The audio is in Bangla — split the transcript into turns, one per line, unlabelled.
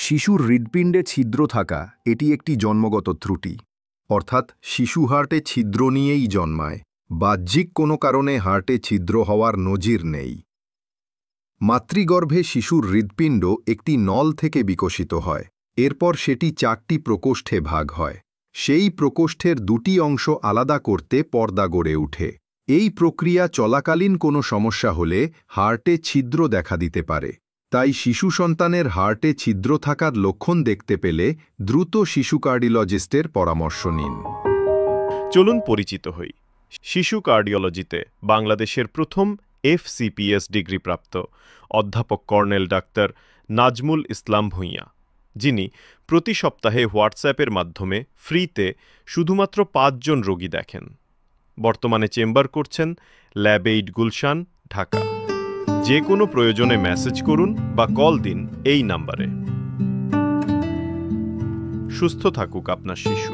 শিশুর হৃৎপিণ্ডে ছিদ্র থাকা এটি একটি জন্মগত ত্রুটি, অর্থাৎ শিশু হার্টে ছিদ্র নিয়েই জন্মায়। বাহ্যিক কোনো কারণে হার্টে ছিদ্র হওয়ার নজির নেই। মাতৃগর্ভে শিশুর হৃৎপিণ্ড একটি নল থেকে বিকশিত হয়। এরপর সেটি 4টি প্রকোষ্ঠে ভাগ হয়। সেই প্রকোষ্ঠের 2টি অংশ আলাদা করতে পর্দা গড়ে ওঠে। এই প্রক্রিয়া চলাকালীন কোনো সমস্যা হলে হার্টে ছিদ্র দেখা দিতে পারে। তাই শিশু সন্তানের হার্টে ছিদ্র থাকার লক্ষণ দেখতে পেলে দ্রুত শিশু কার্ডিওলজিস্টের পরামর্শ নিন।
চলুন পরিচিত হই। শিশু কার্ডিওলজিতে বাংলাদেশের প্রথম FCPS ডিগ্রিপ্রাপ্ত অধ্যাপক কর্নেল ডাক্তার নাজমুল ইসলাম ভূঁইয়া, যিনি প্রতি সপ্তাহে হোয়াটসঅ্যাপের মাধ্যমে ফ্রিতে শুধুমাত্র 5 জন রোগী দেখেন। বর্তমানে চেম্বার করছেন ল্যাব 8 গুলশান, ঢাকা। যে কোনো প্রয়োজনে মেসেজ করুন বা কল দিন এই নাম্বারে। সুস্থ থাকুক আপনার শিশু।